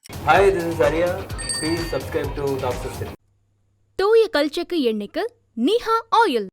Hi, this is Arya. Please subscribe to TalksOfCinema. தூய கல்ச்சக்கு எண்ணெய்க்கு Niha oil.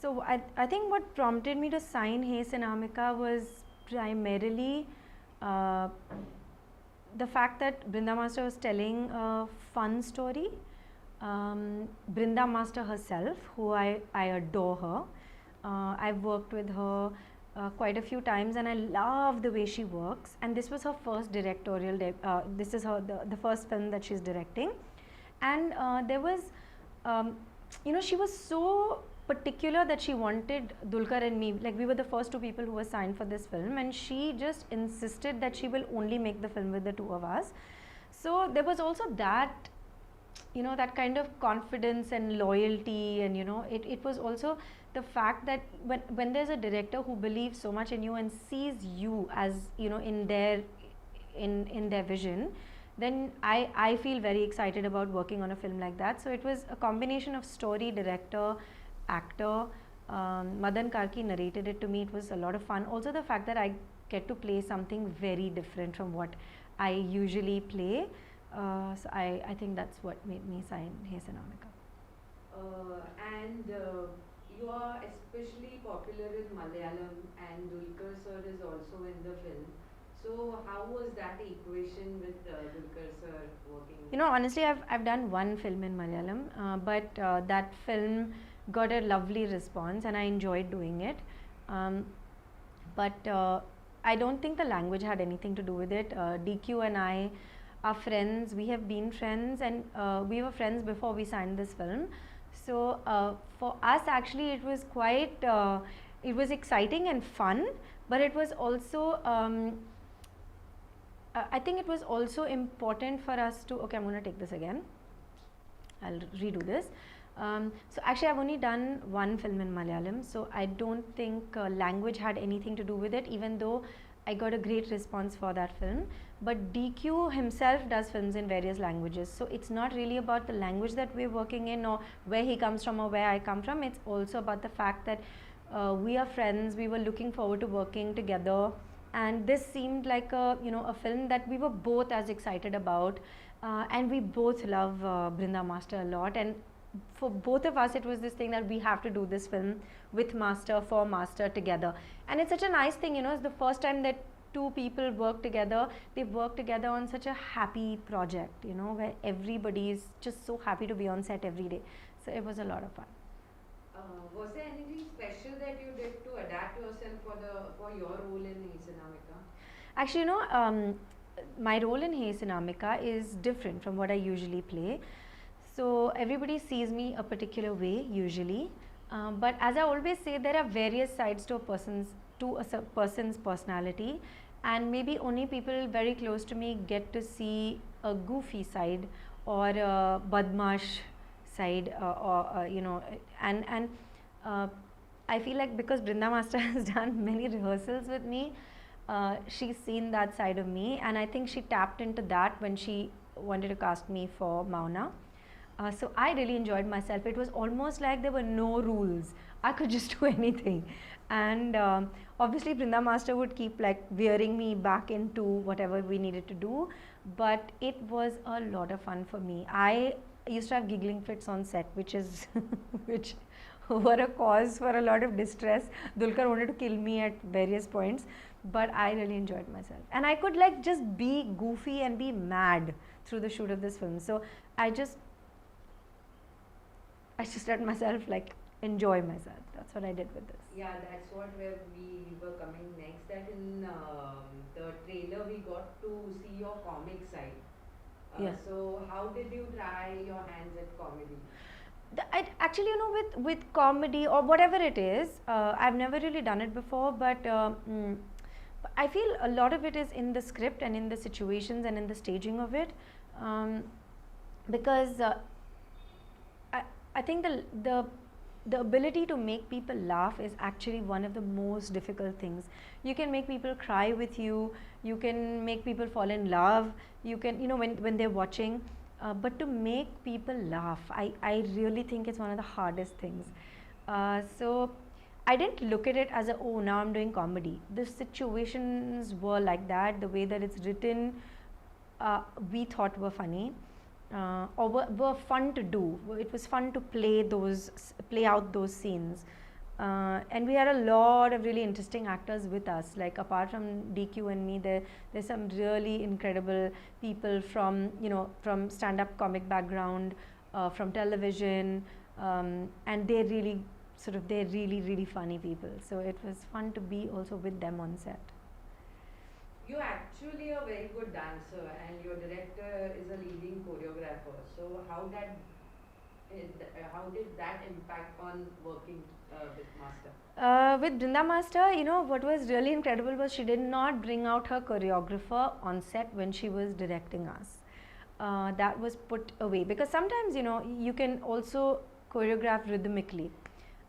So I think what prompted me to sign HeySinamika was primarily the fact that Brinda Master was telling a fun story. Brinda Master herself, who I adore her. I've worked with her quite a few times and I love the way she works, and this was her first directorial this is the first film that she's directing, and there was she was so particular that she wanted Dulquer and me, like we were the first two people who were signed for this film, and she just insisted that she will only make the film with the two of us. So there was also that, that kind of confidence and loyalty, and it was also the fact that when there's a director who believes so much in you and sees you as in their vision, then I feel very excited about working on a film like that. So it was a combination of story, director, actor. Madan Karki narrated it to me. It was a lot of fun. Also the fact that I get to play something very different from what I usually play. So I think that's what made me sign HeySinamika. And you are especially popular in Malayalam, and Dulquer sir is also in the film. So how was that equation with Dulquer sir working? Honestly, I've done one film in Malayalam, but that film got a lovely response and I enjoyed doing it. But I don't think the language had anything to do with it. DQ and I are friends. We have been friends, and we were friends before we signed this film. So for us, actually, it was quite, it was exciting and fun, but it was also, I think it was also important for us to, okay, I'm going to take this again. I'll redo this. So actually I've only done one film in Malayalam, so I don't think language had anything to do with it, even though I got a great response for that film. But DQ himself does films in various languages, so it's not really about the language that we're working in or where he comes from or where I come from. It's also about the fact that we are friends, we were looking forward to working together, and this seemed like a film that we were both as excited about, and we both love Brinda Master a lot, and for both of us it was this thing that we have to do this film with Master, for Master, together. And it's such a nice thing, it's the first time that two people work together. They work together on such a happy project, where everybody is just so happy to be on set every day. So it was a lot of fun. Was there anything special that you did to adapt yourself for your role in HeySinamika? Actually, my role in HeySinamika is different from what I usually play. So everybody sees me a particular way usually, but as I always say, there are various sides to a person's personality, and maybe only people very close to me get to see a goofy side or a badmash side, and I feel like because Brinda Master has done many rehearsals with me, she's seen that side of me, and I think she tapped into that when she wanted to cast me for Mauna. So I really enjoyed myself. It was almost like there were no rules. I could just do anything, and obviously Brinda Master would keep like veering me back into whatever we needed to do, but it was a lot of fun for me. I used to have giggling fits on set, which were a cause for a lot of distress. Dulquer wanted to kill me at various points, but I really enjoyed myself, and I could like just be goofy and be mad through the shoot of this film. So I just let myself like enjoy myself. That's what I did with this. Yeah, that's where we were coming next. That in the trailer we got to see your comic side. Yes. So how did you try your hands at comedy? Actually, with comedy or whatever it is, I've never really done it before, but I feel a lot of it is in the script and in the situations and in the staging of it, because I think the ability to make people laugh is actually one of the most difficult things. You can make people cry with you, you can make people fall in love, you can, when they're watching, but to make people laugh, I really think it's one of the hardest things. So I didn't look at it as oh, now I'm doing comedy. The situations were like that, the way that it's written we thought were funny or were fun to do. It was fun to play out those scenes. And we had a lot of really interesting actors with us. Like apart from DQ and me, there's some really incredible people from from stand-up comic background, from television, and they're really funny people. So it was fun to be also with them on set. You're actually a very good dancer, and your director is a leading choreographer. So how did that impact on working with Master? With Brinda Master, what was really incredible was she did not bring out her choreographer on set when she was directing us. That was put away because sometimes you can also choreograph rhythmically,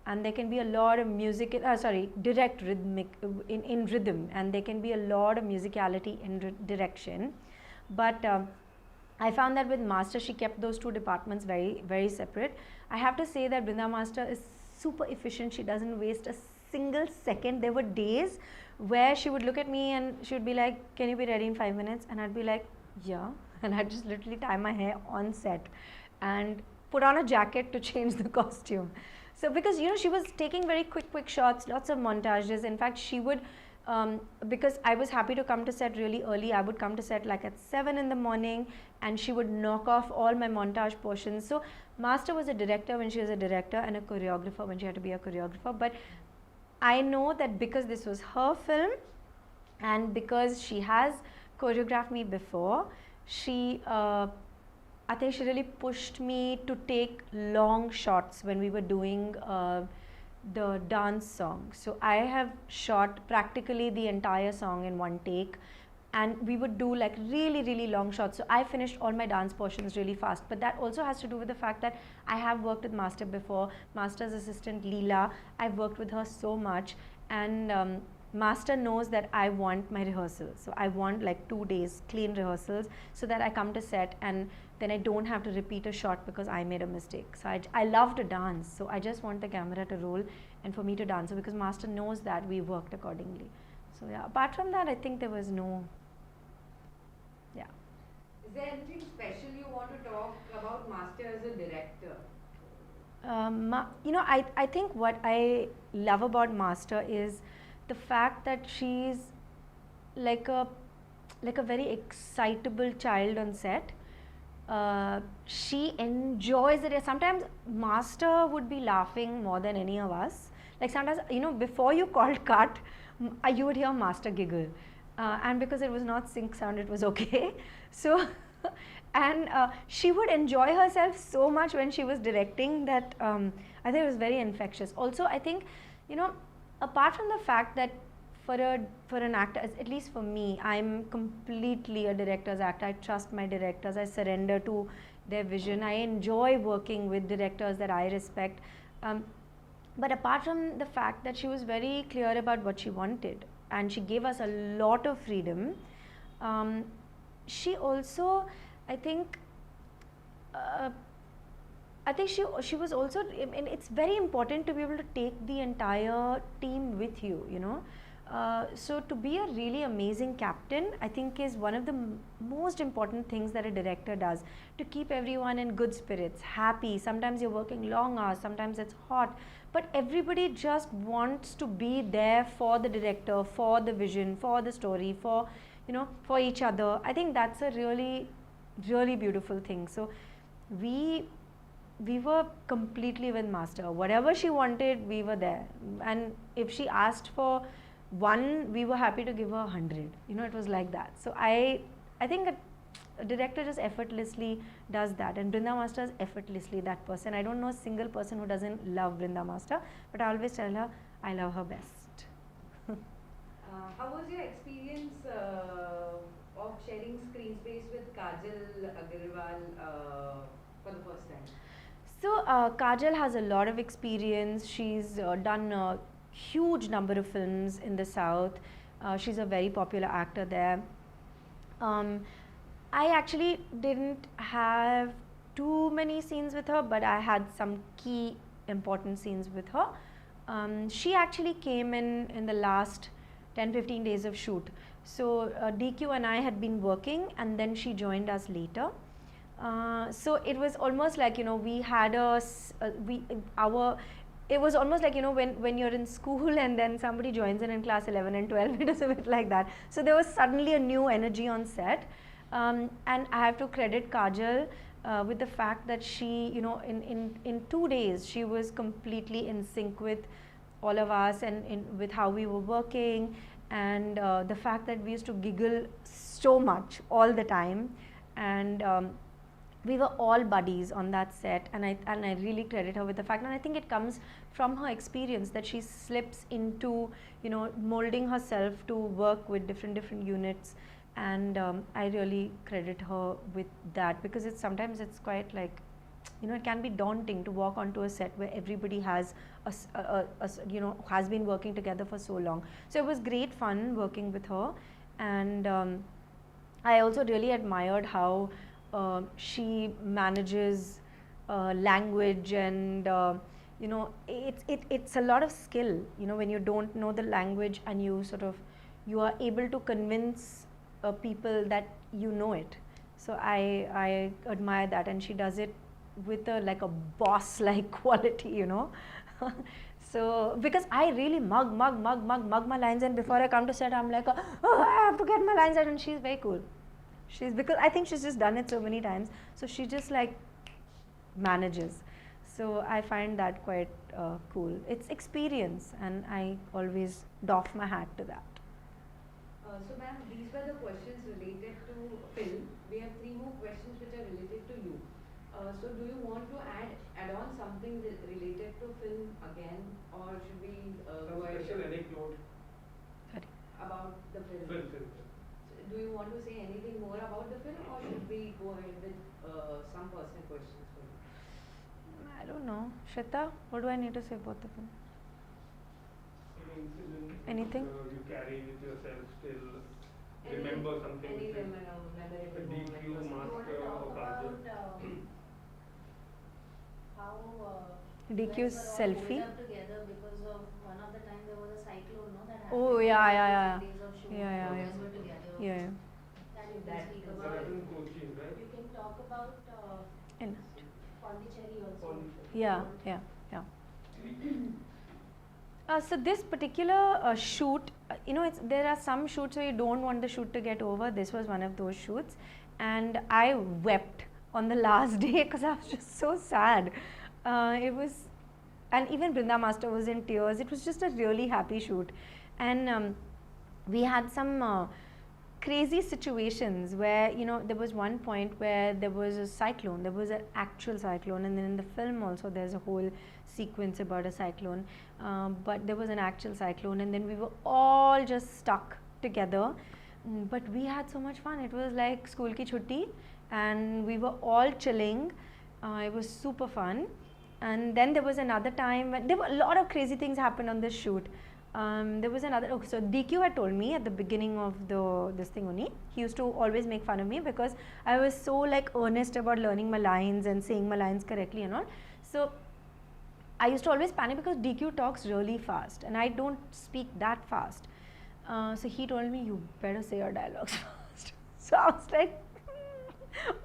and there can be a lot of direct rhythmic in rhythm, and there can be a lot of musicality in direction. But I found that with Master, she kept those two departments very, very separate. I have to say that Brinda Master is super efficient. She doesn't waste a single second. There were days where she would look at me and she would be like, "Can you be ready in 5 minutes?" And I'd be like, "Yeah." And I'd just literally tie my hair on set and put on a jacket to change the costume. So because she was taking very quick shots, lots of montages. In fact, she would because I was happy to come to set really early. I would come to set like at 7 in the morning, and she would knock off all my montage portions. So Master was a director when she was a director, and a choreographer when she had to be a choreographer. But I know that because this was her film, and because she has choreographed me before, I think she really pushed me to take long shots when we were doing the dance song. So I have shot practically the entire song in one take, and we would do like really long shots. So I finished all my dance portions really fast. But that also has to do with the fact that I have worked with Master before. Master's assistant Leela, I've worked with her so much, and Master knows that I want my rehearsals. So I want like 2 days clean rehearsals so that I come to set and then I don't have to repeat a shot because I made a mistake. So I love to dance. So I just want the camera to roll and for me to dance. So because Master knows that, we worked accordingly. So yeah, apart from that, I think there was no, yeah. Is there anything special you want to talk about Master as a director? I think what I love about Master is the fact that she's like a very excitable child on set. She enjoys it. Sometimes Master would be laughing more than any of us. Like sometimes, before you called cut, you would hear Master giggle. And because it was not sync sound, it was okay. So, and she would enjoy herself so much when she was directing that I think it was very infectious. Also, I think, apart from the fact that for an actor, at least for me, I'm completely a director's actor. I trust my directors. I surrender to their vision. I enjoy working with directors that I respect. But apart from the fact that she was very clear about what she wanted and she gave us a lot of freedom, she also, I think she was also, and it's very important to be able to take the entire team with you, So to be a really amazing captain, I think is one of the most important things that a director does, to keep everyone in good spirits, happy. Sometimes you're working long hours, sometimes it's hot, but everybody just wants to be there for the director, for the vision, for the story, for each other. I think that's a really, really beautiful thing. So we were completely with Master. Whatever she wanted, we were there. And if she asked for 1, we were happy to give her 100. It was like that. So I think a director just effortlessly does that, and Brinda Master is effortlessly that person. I don't know a single person who doesn't love Brinda Master, but I always tell her I love her best. How was your experience of sharing screen space with Kajal Agarwal for the first time? So Kajal has a lot of experience. She's done a huge number of films in the South. She's a very popular actor there. I actually didn't have too many scenes with her, but I had some key important scenes with her. She actually came in the last 10-15 days of shoot. So DQ and I had been working, and then she joined us later. So it was almost like, you know, we had it was almost like, you know, when you're in school and then somebody joins in class 11 and 12, it was a bit like that. So there was suddenly a new energy on set, and I have to credit Kajal with the fact that she, you know, in 2 days she was completely in sync with all of us and with how we were working, and the fact that we used to giggle so much all the time, and we were all buddies on that set, and I really credit her with the fact, and I think it comes from her experience that she slips into, you know, molding herself to work with different units, and I really credit her with that, because sometimes it's quite like, you know, it can be daunting to walk onto a set where everybody has you know, has been working together for so long. So it was great fun working with her, and I also really admired how she manages language, and you know, it's a lot of skill, you know, when you don't know the language and you are able to convince people that you know it. So I admire that, and she does it with like a boss like quality, you know. So because I really mug my lines, and before I come to set I'm like, oh, I have to get my lines out, and she's very cool. Because I think she's just done it so many times, so she just like manages. So I find that quite cool. It's experience, and I always doff my hat to that. So ma'am, these were the questions related to film. We have 3 more questions which are related to you. So do you want to add on something related to film again, or should we some special anecdote about the film? Film. Do you want to say anything more about the film, or should we go ahead with some personal questions for you? I don't know. Shweta, what do I need to say about the film? Any incident Anything? You carry with yourself still, remember something? Any which is memorable a DQ moment? master or Kajal? How DQ's selfie. together because of one of the time there was a cyclone, no, that happened. Oh yeah. Days of shoot, Yeah. you guys were together. Yeah. That you can That speak is- That about. happened in Kochi, right? You can talk about And Pondicherry also. Pondicherry. yeah. So this particular shoot, you know, there are some shoots where you don't want the shoot to get over. This was one of those shoots, and I wept on the last day because I was just so sad. It was, and even Brinda Master was in tears. It was just a really happy shoot, and we had some crazy situations where, you know, there was one point where there was a cyclone. There was an actual cyclone, and then in the film also there's a whole sequence about a cyclone, but there was an actual cyclone, and then we were all just stuck together, but we had so much fun. It was like school ki chutti, and we were all chilling. It was super fun. And then there was another time when there were a lot of crazy things happened on this shoot. There was another, so DQ had told me at the beginning of this thing only, he used to always make fun of me because I was so like earnest about learning my lines and saying my lines correctly and all. So I used to always panic because DQ talks really fast and I don't speak that fast. So he told me, you better say your dialogues fast. So I was like,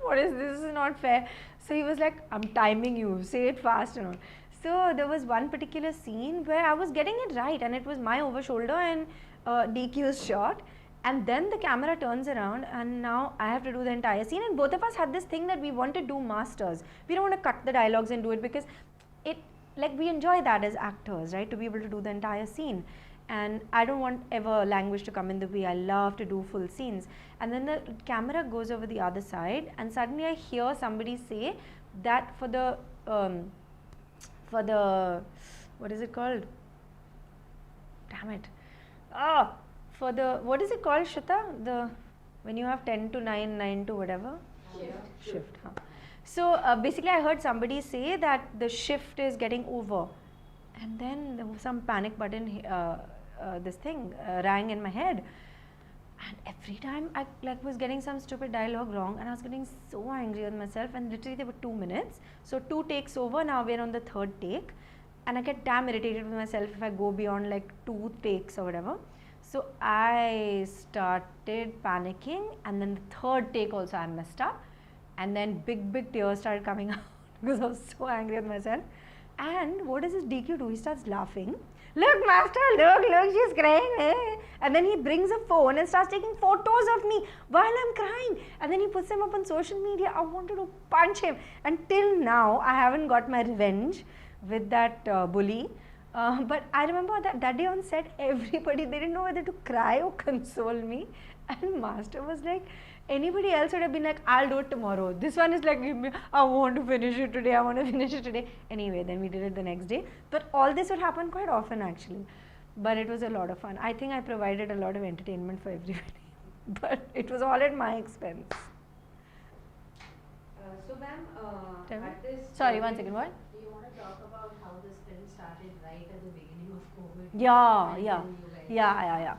what is this? This is not fair. So he was like, I'm timing you, say it fast and all. So there was one particular scene where I was getting it right and it was my over shoulder and DQ's shot, and then the camera turns around and now I have to do the entire scene, and both of us had this thing that we want to do masters. We don't want to cut the dialogues and do it because it, like, we enjoy that as actors, right, to be able to do the entire scene. And I don't want ever language to come in the way. I love to do full scenes. And then the camera goes over the other side and suddenly I hear somebody say that for the what is it called? Damn it. For the, what is it called, Shweta? When you have 10 to 9, 9 to whatever? Shift. Huh. So basically I heard somebody say that the shift is getting over. And then there was some panic button, this thing rang in my head. And every time I was getting some stupid dialogue wrong and I was getting so angry with myself, and literally there were 2 minutes. So 2 takes over, now we're on the 3rd take. And I get damn irritated with myself if I go beyond like 2 takes or whatever. So I started panicking, and then the third take also I messed up, and then big tears started coming out because I was so angry with myself. And what does this DQ do? He starts laughing. Look, master, look, she's crying. Eh? And then he brings a phone and starts taking photos of me while I'm crying. And then he puts them up on social media. I wanted to punch him. Until now, I haven't got my revenge with that bully. But I remember that day on set, everybody, they didn't know whether to cry or console me. And master was like, anybody else would have been like, I'll do it tomorrow. This one is like, I want to finish it today. Anyway, then we did it the next day. But all this would happen quite often actually. But it was a lot of fun. I think I provided a lot of entertainment for everybody. But it was all at my expense. So ma'am, Sorry, one second, what? Do you want to talk about how this film started right at the beginning of COVID? Yeah.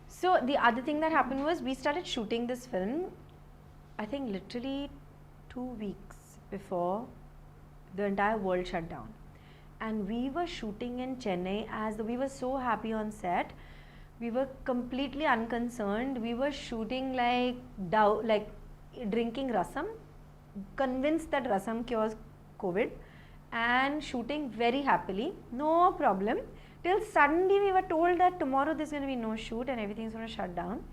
So the other thing that happened was we started shooting this film, I think literally 2 weeks before the entire world shut down. And we were shooting in Chennai we were so happy on set. We were completely unconcerned. We were shooting like drinking rasam, convinced that rasam cures COVID, and shooting very happily, no problem. Till suddenly we were told that tomorrow there's going to be no shoot and everything's going to shut down.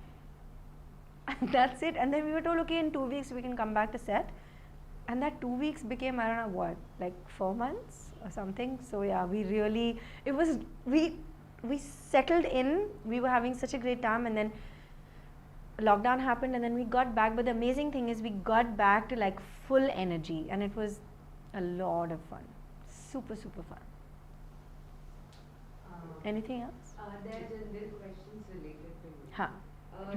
And that's it. And then we were told, okay, in 2 weeks we can come back to set. And that 2 weeks became, I don't know what, like 4 months or something. So yeah, we settled in. We were having such a great time, and then lockdown happened, and then we got back. But the amazing thing is we got back to like full energy, and it was a lot of fun. Super fun. Anything else? There are general questions related to you. Huh.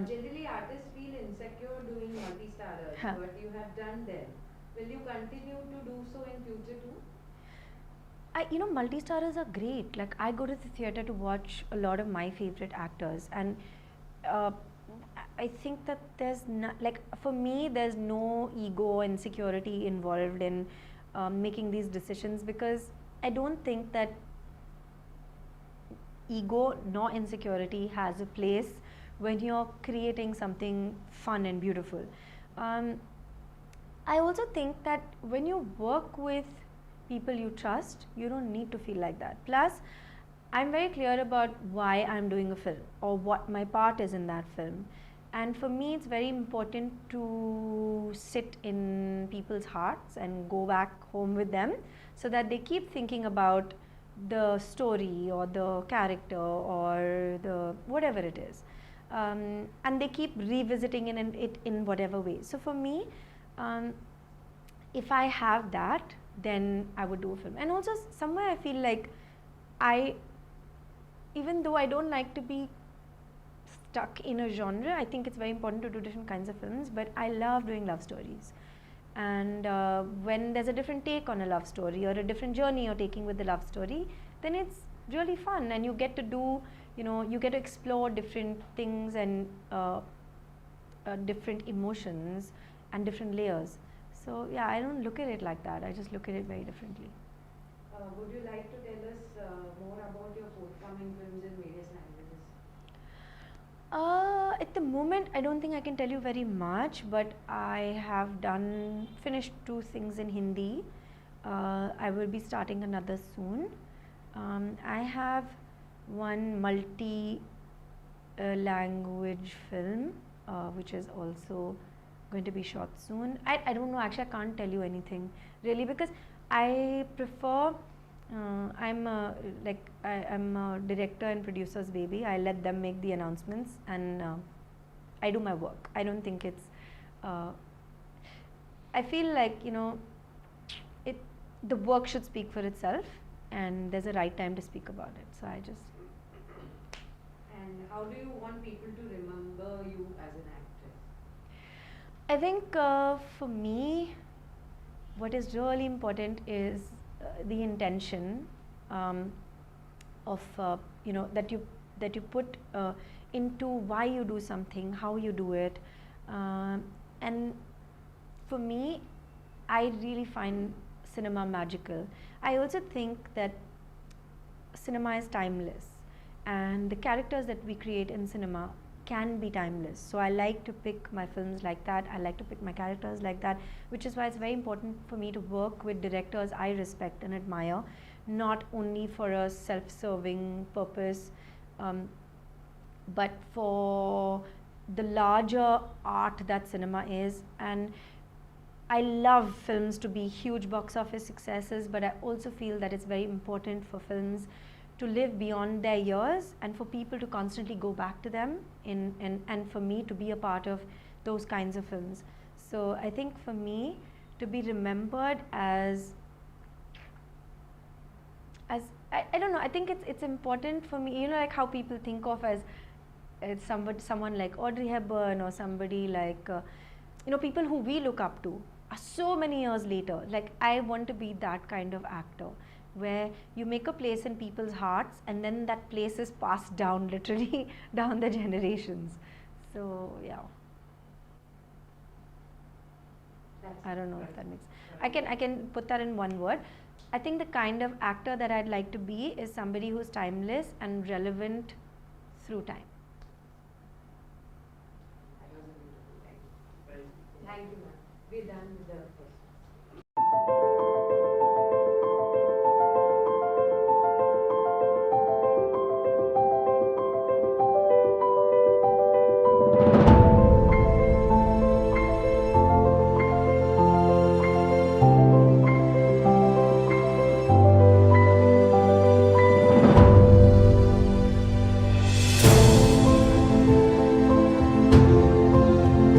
Generally, artists feel insecure doing multi-starrers, but you have done them. Will you continue to do so in future too? Multi-starrers are great. Like, I go to the theatre to watch a lot of my favorite actors, and I think that for me, there's no ego, insecurity involved in making these decisions, because I don't think that ego nor insecurity has a place when you're creating something fun and beautiful. I also think that when you work with people you trust, you don't need to feel like that. Plus, I'm very clear about why I'm doing a film or what my part is in that film. And for me, it's very important to sit in people's hearts and go back home with them, so that they keep thinking about the story or the character or the whatever it is, and they keep revisiting it in whatever way. So for me, if I have that, then I would do a film. And also somewhere I feel like even though I don't like to be stuck in a genre, I think it's very important to do different kinds of films, but I love doing love stories. And when there's a different take on a love story or a different journey you're taking with the love story, then it's really fun, and you get to do, you get to explore different things and different emotions and different layers. So yeah, I don't look at it like that. I just look at it very differently. Would you like to tell us more about your forthcoming films in various languages? At the moment, I don't think I can tell you very much, but I have finished 2 things in Hindi. I will be starting another soon. I have one multi-language film, which is also going to be shot soon. I don't know, actually I can't tell you anything really, because I prefer, I'm a director and producer's baby. I let them make the announcements, and I do my work. I don't think it's, I feel like, the work should speak for itself, and there's a right time to speak about it. So I just. And how do you want people to remember you as an actress? I think for me, what is really important is the intention of that you put into why you do something, how you do it, and for me, I really find cinema magical. I also think that cinema is timeless, and the characters that we create in cinema can be timeless. So I like to pick my films like that. I like to pick my characters like that, which is why it's very important for me to work with directors I respect and admire, not only for a self-serving purpose, but for the larger art that cinema is. And I love films to be huge box office successes, but I also feel that it's very important for films to live beyond their years and for people to constantly go back to them and for me to be a part of those kinds of films. So I think for me to be remembered as I don't know, I think it's important for me, you know, like how people think of as someone like Audrey Hepburn or somebody like you know, people who we look up to are so many years later. Like I want to be that kind of actor where you make a place in people's hearts and then that place is passed down literally down the generations. So yeah, I don't know if that makes, I can put that in one word. I think the kind of actor that I'd like to be is somebody who's timeless and relevant through time. That was a beautiful line. Thank you, ma'am. We're done with the